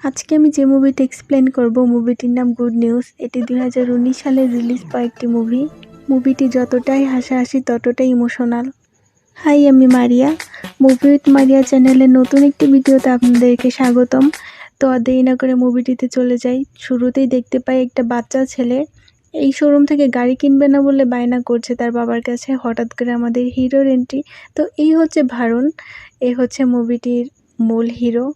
আজকে আমি যে মুভিটা এক্সপ্লেন করব মুভিটির নাম গুড নিউজ। এটি 2019 সালে রিলিজ পাওয়া একটি মুভি। মুভিটি যতটাই হাসাহাসি ততটাই ইমোশনাল। হাই, আমি মারিয়া। মুভি উইথ মারিয়া চ্যানেলের নতুন একটি ভিডিওতে আপনাদেরকে স্বাগতম। তো আর দেরি না করে মুভিটিতে চলে যাই। শুরুতেই দেখতে পাই একটা বাচ্চা ছেলে এই শোরুম থেকে গাড়ি কিনবে না বলে বায়না করছে তার বাবার কাছে। হঠাৎ করে আমাদের হিরোর এন্ট্রি। তো এই হচ্ছে ভারুন, এ হচ্ছে মুভিটির মূল হিরো।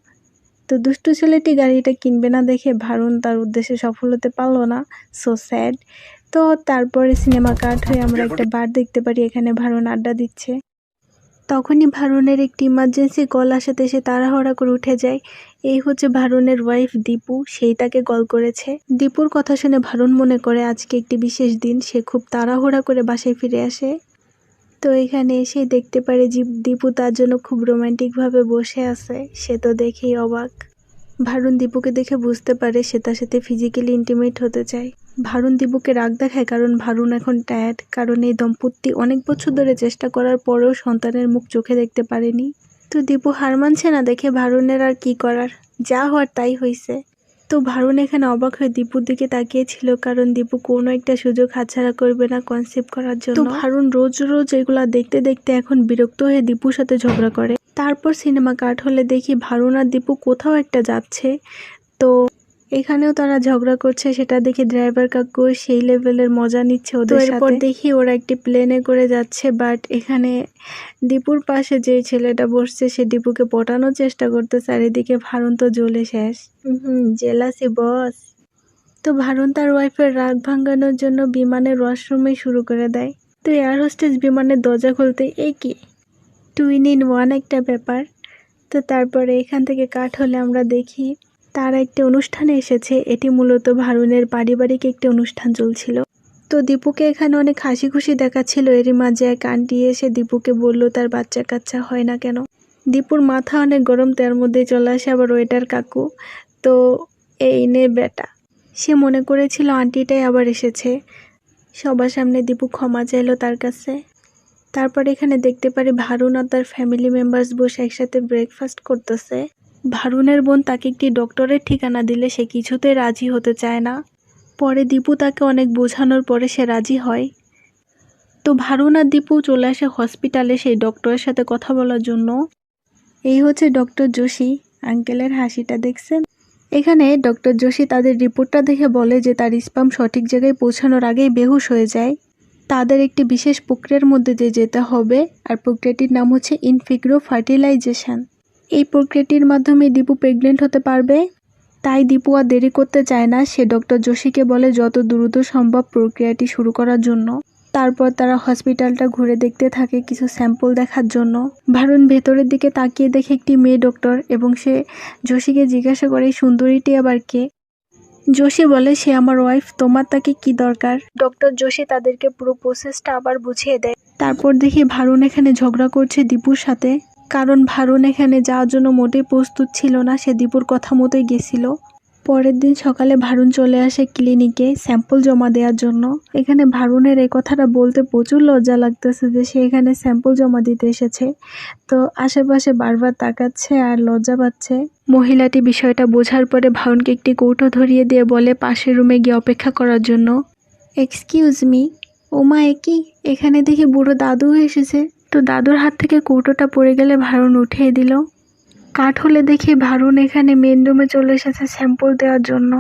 তো দুষ্টু ছেলেটি গাড়িটা কিনবে না দেখে ভারুন তার উদ্দেশ্যে সফল হতে পারলো না। So sad. তো তারপরে সিনেমা কাট হয়ে আমরা একটা বার দেখতে পারি, এখানে ভারুন আড্ডা দিচ্ছে। তখনই ভারুনের একটি ইমার্জেন্সি কল আসাতে সে তাড়াহুড়া করে উঠে যায়। এই হচ্ছে ভারুনের ওয়াইফ দীপু, সেই তাকে কল করেছে। দীপুর কথা শুনে ভারুন মনে করে আজকে একটি বিশেষ দিন, সে খুব তাড়াহুড়া করে বাসায় ফিরে আসে। তো এখানে এসে দেখতে পারে দীপু তার জন্য খুব রোমান্টিকভাবে বসে আছে। সে তো দেখেই অবাক। ভারুন দীপুকে দেখে বুঝতে পারে সে তার সাথে ফিজিক্যালি ইন্টিমেট হতে চায়। ভারুন দীপুকে রাগ দেখায় কারণ ভারুন এখন টায়ার্ড, কারণ এই দম্পতি অনেক বছর ধরে চেষ্টা করার পরেও সন্তানের মুখ চোখে দেখতে পারেনি। তো দীপু হার মানছে না দেখে ভারুনের আর কি করার, যা হওয়ার তাই হয়েছে। তো ভারুন এখানে অবাক হয়ে দীপুর দিকে তাকিয়েছিল, কারণ দীপু কোনো একটা সুযোগ হাতছাড়া করবে না কনসেপ্ট করার জন্য। তো ভারুন রোজ রোজ এগুলা দেখতে দেখতে এখন বিরক্ত হয়ে দীপুর সাথে ঝগড়া করে। তারপর সিনেমা কাট হলে দেখি ভারুন আর দীপু কোথাও একটা যাচ্ছে। তো এখানেও তারা ঝগড়া করছে, সেটা দেখে ড্রাইভার কাকু সেই লেভেলের মজা নিচ্ছে ওদের সাথে। এরপর দেখি ওরা একটি প্লেনে করে যাচ্ছে, বাট এখানে দীপুর পাশে যে ছেলেটা বসছে সে দীপুকে পটানোর চেষ্টা করতেছে, আর এদিকে ভারুন তো জ্বলে শেষ। জেলাসি বস। তো ভারুন তার ওয়াইফের রাগ ভাঙানোর জন্য বিমানের ওয়াশরুমে শুরু করে দেয়। তো এয়ার হোস্টেস বিমানের দরজা খুলতে এই কি 2 in 1 একটা ব্যাপার। তো তারপরে এখান থেকে কাট হলে আমরা দেখি তারা একটি অনুষ্ঠানে এসেছে। এটি মূলত ভারুনের পারিবারিক একটি অনুষ্ঠান চলছিল। তো দীপুকে এখানে অনেক হাসি খুশি দেখাচ্ছিল। এরই মাঝে এক আন্টি এসে দীপুকে বলল তার বাচ্চা কাচ্চা হয় না কেন। দীপুর মাথা অনেক গরম, তার মধ্যে চলে আসে আবার ওয়েটার কাকু। তো এই নে বেটা, সে মনে করেছিল আন্টিটাই আবার এসেছে। সবার সামনে দীপু ক্ষমা চাইলো তার কাছে। তারপর এখানে দেখতে পারি ভারুন আর তার ফ্যামিলি মেম্বার্স বসে একসাথে ব্রেকফাস্ট করতেছে। ভারুনের বোন তাকে একটি ডক্টরের ঠিকানা দিলে সে কিছুতেই রাজি হতে চায় না। পরে দীপু তাকে অনেক বোঝানোর পরে সে রাজি হয়। তো ভারুন আর দীপু চলে আসে হসপিটালে সেই ডক্টরের সাথে কথা বলার জন্য। এই হচ্ছে ডক্টর যোশী। আঙ্কেলের হাসিটা দেখছেন? এখানে ডক্টর যোশী তাদের রিপোর্টটা দেখে বলে যে তার স্পাম সঠিক জায়গায় পৌঁছানোর আগেই বেহুশ হয়ে যায়। তাদের একটি বিশেষ প্রক্রিয়ার মধ্যে দিয়ে যেতে হবে, আর প্রক্রিয়াটির নাম হচ্ছে ইনফিগ্রো ফার্টিলাইজেশন। এই প্রক্রিয়াটির মাধ্যমে দীপু প্রেগনেন্ট হতে পারবে। তাই দীপু আর দেরি করতে চায় না, সে ডক্টর যোশীকে বলে যত দ্রুত সম্ভব প্রক্রিয়াটি শুরু করার জন্য। তারপর তারা হসপিটালটা ঘুরে দেখতে থাকে কিছু স্যাম্পল দেখার জন্য। ভারুন ভেতরের দিকে তাকিয়ে দেখে একটি মেয়ে ডক্টর, এবং সে যোশীকে জিজ্ঞাসা করে এই সুন্দরীটি আবার কে। যোশী বলে সে আমার ওয়াইফ, তোমার তাকে কি দরকার। ডক্টর যোশী তাদেরকে পুরো প্রসেসটা আবার বুঝিয়ে দেয়। তারপর দেখি ভারুন এখানে ঝগড়া করছে দীপুর সাথে, কারণ ভারুন এখানে যাওয়ার জন্য মোটেই প্রস্তুত ছিল না, সে দীপুর কথা মতোই গেছিল। পরের দিন সকালে ভারুন চলে আসে ক্লিনিকে স্যাম্পল জমা দেওয়ার জন্য। এখানে ভারুনের এই কথাটা বলতে প্রচুর লজ্জা লাগতেছে যে সে এখানে স্যাম্পল জমা দিতে এসেছে। তো আশেপাশে বারবার তাকাচ্ছে আর লজ্জা পাচ্ছে। মহিলাটি বিষয়টা বোঝার পরে ভারুনকে একটি কৌটো ধরিয়ে দিয়ে বলে পাশের রুমে গিয়ে অপেক্ষা করার জন্য। এক্সকিউজ মি, ওমা একই, এখানে দেখি বুড়ো দাদু এসেছে। তো দাদুর হাত থেকে কৌটোটা পড়ে গেলে ভারুন উঠিয়ে দিল। কাট হলে দেখি ভারুন এখানে মেন রুমে চলে এসেছে স্যাম্পল দেওয়ার জন্য।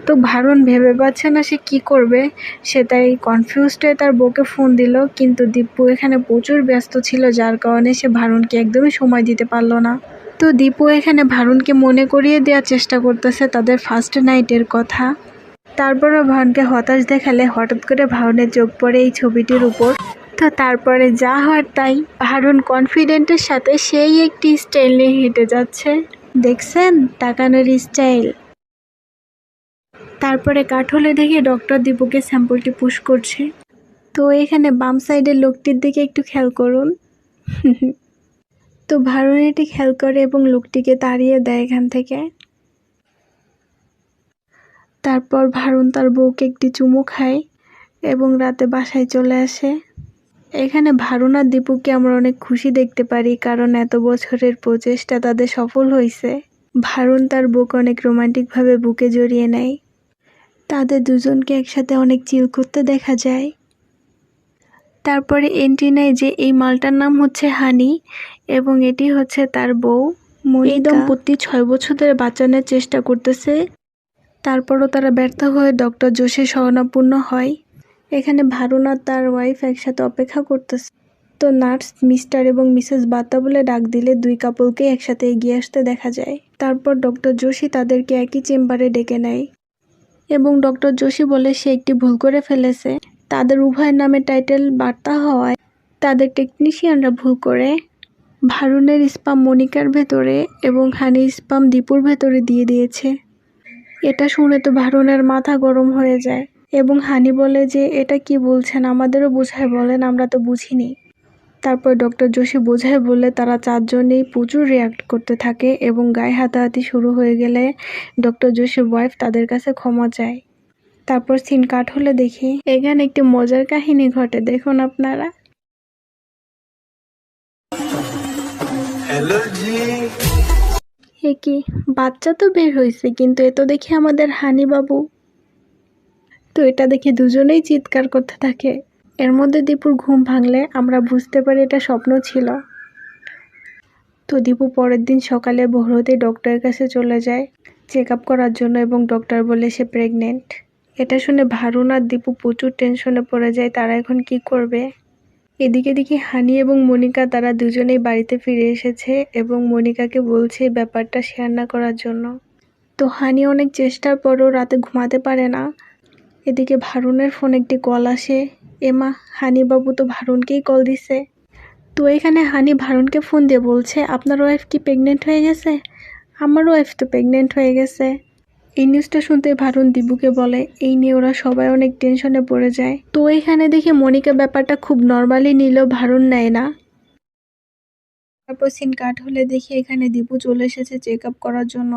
তো ভারুন ভেবে পাচ্ছে না সে কি করবে, সে তাই কনফিউজড হয়ে তার বউকে ফোন দিল, কিন্তু দীপু এখানে প্রচুর ব্যস্ত ছিল যার কারণে সে ভারুনকে একদমই সময় দিতে পারলো না। তো দীপু এখানে ভারুনকে মনে করিয়ে দেওয়ার চেষ্টা করতেছে তাদের ফার্স্ট নাইটের কথা। তারপরও ভারুনকে হতাশ দেখালে হঠাৎ করে ভারুনের চোখ পড়ে এই ছবিটির উপর। তো তারপরে যা হওয়ার তাই, ভারুন কনফিডেন্টের সাথে সেই একটি স্টাইল নিয়ে হেঁটে যাচ্ছে। দেখছেন তাকানোর স্টাইল। তারপরে কাট হলে দেখি ডক্টর দীপুকে স্যাম্পলটি পুশ করছে। তো এখানে বাম সাইডের লোকটির দিকে একটু খেয়াল করুন। তো ভারুন এটি খেয়াল করে এবং লোকটিকে তাড়িয়ে দেয় এখান থেকে। তারপর ভারুন তার বউকে একটি চুমু খায় এবং রাতে বাসায় চলে আসে। এখানে ভারুন আর দীপুকে আমরা অনেক খুশি দেখতে পারি, কারণ এত বছরের প্রচেষ্টা তাদের সফল হয়েছে। ভারুন তার বউকে অনেক রোমান্টিকভাবে বুকে জড়িয়ে নেয়। তাদের দুজনকে একসাথে অনেক চিল করতে দেখা যায়। তারপরে এন্ট্রি নেয় যে এই মালটার নাম হচ্ছে হানি এবং এটি হচ্ছে তার বউ মনিকা। এই দম্পতি 6 বছর ধরে বাচ্চা নেওয়ার চেষ্টা করতেছে, তারপরও তারা ব্যর্থ হয়ে ডক্টর জোশীর শরণাপন্ন হয়। এখানে ভারুন আর তার ওয়াইফ একসাথে অপেক্ষা করতেছে। তো নার্স মিস্টার এবং মিসেস বাত্তা বলে ডাক দিলে 2 কাপলকে একসাথে এগিয়ে আসতে দেখা যায়। তারপর ডক্টর জোশী তাদেরকে একই চেম্বারে ডেকে নেয় এবং ডক্টর জোশী বলে সে একটি ভুল করে ফেলেছে। তাদের উভয়ের নামে টাইটেল বার্তা হওয়ায় তাদের টেকনিশিয়ানরা ভুল করে ভারুনের স্পাম মনিকার ভেতরে এবং হানির স্পাম দীপুর ভেতরে দিয়ে দিয়েছে। এটা শুনে তো ভারুনের মাথা গরম হয়ে যায় এবং হানি বলে যে এটা কি বলছেন, আমাদেরও বোঝায় বলেন, আমরা তো বুঝিনি। তারপর ডক্টর জোশী বোঝায় বলে তারা 4 জনেই প্রচুর রিয়াক্ট করতে থাকে এবং গায়ে হাতাহাতি শুরু হয়ে গেলে ডক্টর জোশীর ওয়াইফ তাদের কাছে ক্ষমা চায়। তারপর সিন কাট হলে দেখি এখানে একটি মজার কাহিনী ঘটে, দেখুন আপনারা। হ্যালো জি। এ কি, বাচ্চা তো বের হয়েছে কিন্তু এ তো দেখি আমাদের হানি বাবু। তো এটা দেখে দুজনেই চিৎকার করতে থাকে। এর মধ্যে দীপুর ঘুম ভাঙলে আমরা বুঝতে পারি এটা স্বপ্ন ছিল। তো দীপু পরের দিন সকালে ভোর হতেই ডক্টরের কাছে চলে যায় চেক আপ করার জন্য এবং ডক্টর বলে সে প্রেগনেন্ট। এটা শুনে ভারুন আর দীপু প্রচুর টেনশনে পড়ে যায়, তারা এখন কি করবে। এদিকে দেখি হানি এবং মনিকা তারা দুজনেই বাড়িতে ফিরে এসেছে এবং মনিকাকে বলছে ব্যাপারটা শেয়ার না করার জন্য। তো হানি অনেক চেষ্টার পরও রাতে ঘুমাতে পারে না। এদিকে ভারুনের ফোন একটি কল আসে। এমা, হানি বাবু তো ভারুনকেই কল দিছে। তো এখানে হানি ভারুনকে ফোন দিয়ে বলছে আপনার ওয়াইফ কি প্রেগনেন্ট হয়ে গেছে? আমার ওয়াইফ তো প্রেগনেন্ট হয়ে গেছে। এই নিউজটা শুনতে ভারুন দীপুকে বলে, এই নিয়ে ওরা সবাই অনেক টেনশনে পড়ে যায়। তো এখানে দেখে মনিকা ব্যাপারটা খুব নর্মালি নিলেও ভারুন নেয় না। তারপর সিন কাট হলে দেখি এখানে দীপু চলে এসেছে চেক আপ করার জন্য।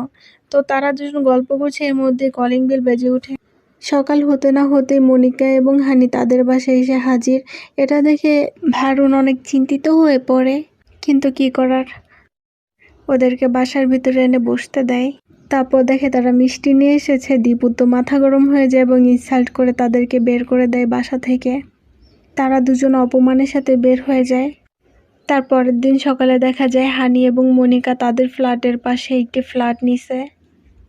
তো তারা দুজন গল্প করছে, এর মধ্যে কলিং বেল বেজে ওঠে। সকাল হতে না হতে মনিকা এবং হানি তাদের বাসায় এসে হাজির। এটা দেখে ভারুন অনেক চিন্তিত হয়ে পড়ে, কিন্তু কি করার, ওদেরকে বাসার ভিতরে এনে বসতে দেয়। তারপর দেখে তারা মিষ্টি নিয়ে এসেছে। দীপু তো মাথা গরম হয়ে যায় এবং ইনসাল্ট করে তাদেরকে বের করে দেয় বাসা থেকে। তারা দুজন অপমানের সাথে বের হয়ে যায়। তারপরের দিন সকালে দেখা যায় হানি এবং মনিকা তাদের ফ্ল্যাটের পাশে একটি ফ্ল্যাট নিছে।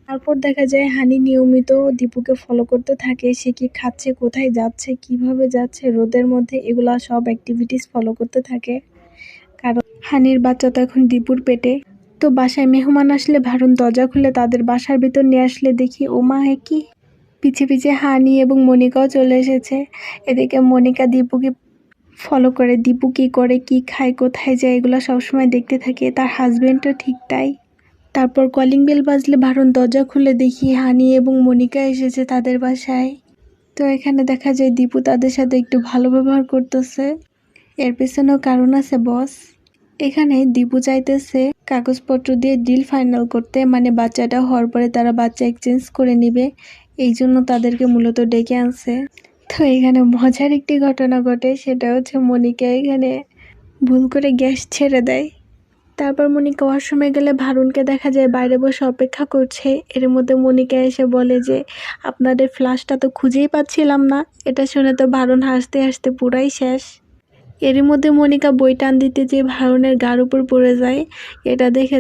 তারপর দেখা যায় হানি নিয়মিত দীপুকে ফলো করতে থাকে, সে কি খাচ্ছে, কোথায় যাচ্ছে, কিভাবে যাচ্ছে রোদের মধ্যে, এগুলা সব অ্যাক্টিভিটিস ফলো করতে থাকে। কারণ হানির বাচ্চা তো এখন দীপুর পেটে। তো বাসায় মেহমান আসলে ভারুন দরজা খুলে তাদের বাসার ভিতর নিয়ে আসলে দেখি ওমা হে কি, পিছে পিছে হানি এবং মনিকাও চলে এসেছে। এদিকে মনিকা দীপুকে ফলো করে, দীপু কী করে, কি খায়, কোথায় যায়, এগুলো সবসময় দেখতে থাকে। তার হাজবেন্ডও ঠিক তাই। তারপর কলিং বেল বাজলে ভারুন দরজা খুলে দেখি হানি এবং মনিকা এসেছে তাদের বাসায়। তো এখানে দেখা যায় দীপু তাদের সাথে একটু ভালো ব্যবহার করতেছে। এর পেছনেও কারণ আছে বস। এখানে দীপু চাইতেছে কাগজপত্র দিয়ে ডিল ফাইনাল করতে, মানে বাচ্চাটা হওয়ার পরে তারা বাচ্চা এক্সচেঞ্জ করে নিবে, এই জন্য তাদেরকে মূলত ডেকে আনছে। তো এখানে মজার একটি ঘটনা ঘটে, সেটা হচ্ছে মনিকা এখানে ভুল করে গ্যাস ছেড়ে দেয়। তারপর মনিকা ওয়াশরুমে গেলে ভারুনকে দেখা যায় বাইরে বসে অপেক্ষা করছে। এর মধ্যে মনিকা এসে বলে যে আপনাদের ফ্লাশটা তো খুঁজেই পাচ্ছিলাম না। এটা শুনে তো ভারুন হাসতে হাসতে পুরাই শেষ। এরই মধ্যে মনিকা বই টান দিতে যেয়ে ভারুনের গার উপর পড়ে যায়। এটা দেখে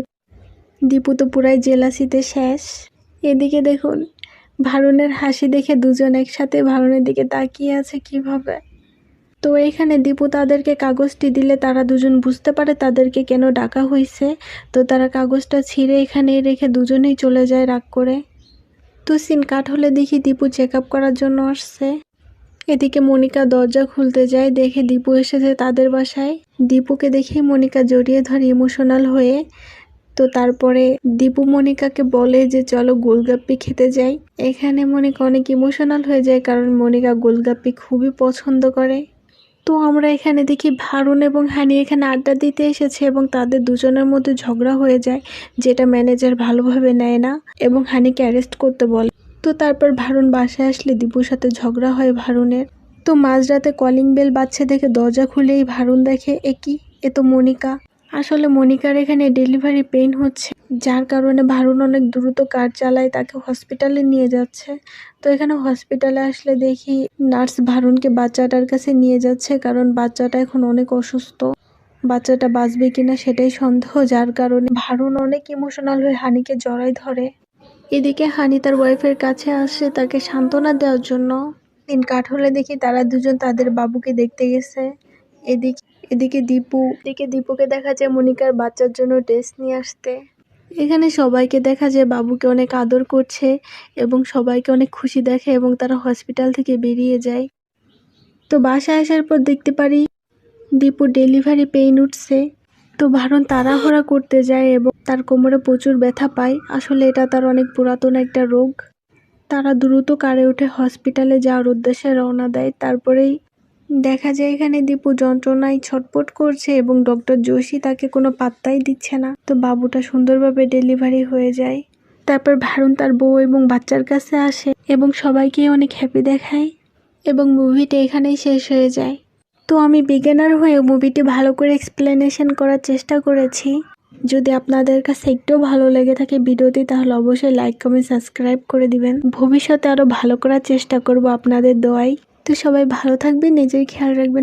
দীপু তো পুরাই জেলাসিতে শেষ। এদিকে দেখুন ভারুনের হাসি দেখে দুজন একসাথে ভারুনের দিকে তাকিয়ে আছে কিভাবে। তো এখানে দীপু তাদেরকে কাগজটি দিলে তারা দুজন বুঝতে পারে তাদেরকে কেন ডাকা হয়েছে। তো তারা কাগজটা ছিঁড়ে এখানে রেখে দুজনেই চলে যায় রাগ করে। তো সিন কাট হলে দেখি দীপু চেক আপ করার জন্য আসছে। এদিকে মনিকা দরজা খুলতে যায়, দেখে দীপু এসেছে তাদের বাসায়। দীপুকে দেখে মনিকা জড়িয়ে ধরে ইমোশনাল হয়ে। তো তারপরে দীপু মনিকাকে বলে যে চলো গোলগাপ্পি খেতে যাই। এখানে মনিকা অনেক ইমোশনাল হয়ে যায়, কারণ মনিকা গোলগাপ্পি খুবই পছন্দ করে। তো আমরা এখানে দেখি ভারুন এবং হানি এখানে আড্ডা দিতে এসেছে এবং তাদের দুজনের মধ্যে ঝগড়া হয়ে যায়, যেটা ম্যানেজার ভালোভাবে নেয় না এবং হানিকে অ্যারেস্ট করতে বলে। তো তারপর ভারুন বাসায় আসলে দীপুর সাথে ঝগড়া হয় ভারুনের। তো মাঝরাতে কলিং বেল বাজছে দেখে দরজা খুলেই ভারুন দেখে এ কি, এ তো মনিকা। আসলে মনিকার এখানে ডেলিভারি পেইন হচ্ছে, যার কারণে ভারুন অনেক দ্রুত কার চালায় তাকে হসপিটালে নিয়ে যাচ্ছে। তো এখানে হসপিটালে আসলে দেখি নার্স ভারুনকে বাচ্চাটার কাছে নিয়ে যাচ্ছে, কারণ বাচ্চাটা এখন অনেক অসুস্থ। বাচ্চাটা বাঁচবে কিনা সেটাই সন্দেহ, যার কারণে ভারুন অনেক ইমোশনাল হয়ে হানিকে জড়ায় ধরে। এদিকে হানি তার ওয়াইফের কাছে আসে তাকে সান্ত্বনা দেওয়ার জন্য। দিন কাঠ হলে দেখি তারা দুজন তাদের বাবুকে দেখতে গেছে। এদিকে এদিকে দীপুকে দেখা যায় মনিকার বাচ্চার জন্য ড্রেস নিয়ে আসতে। এখানে সবাইকে দেখা যায় বাবুকে অনেক আদর করছে এবং সবাইকে অনেক খুশি দেখে এবং তারা হসপিটাল থেকে বেরিয়ে যায়। তো বাসায় আসার পর দেখতে পারি দীপুর ডেলিভারি পেইন উঠছে। তো ভারুন তাড়াহুড়া করতে যায় এবং তার কোমরে প্রচুর ব্যথা পায়। আসলে এটা তার অনেক পুরাতন একটা রোগ। তারা দ্রুত কারে উঠে হসপিটালে যাওয়ার উদ্দেশ্যে রওনা দেয়। তারপরেই দেখা যায় এখানে দীপু যন্ত্রণায় ছটফট করছে এবং ডক্টর জোশী তাকে কোনো পাত্তাই দিচ্ছে না। তো বাবুটা সুন্দরভাবে ডেলিভারি হয়ে যায়। তারপর ভারুন তার বউ এবং বাচ্চার কাছে আসে এবং সবাইকে অনেক হ্যাপি দেখায় এবং মুভিটা এখানেই শেষ হয়ে যায়। তো আমি বিগিনার হয়ে মুভিটি ভালো করে এক্সপ্লেনেশন করার চেষ্টা করেছি। যদি আপনাদের কাছে একটু ভালো লেগে থাকে ভিডিওটি, তাহলে অবশ্যই লাইক কমেন্ট সাবস্ক্রাইব করে দিবেন। ভবিষ্যতে আরো ভালো করার চেষ্টা করব আপনাদের দোয়ায়। তো সবাই ভালো থাকবেন, নিজের খেয়াল রাখবেন।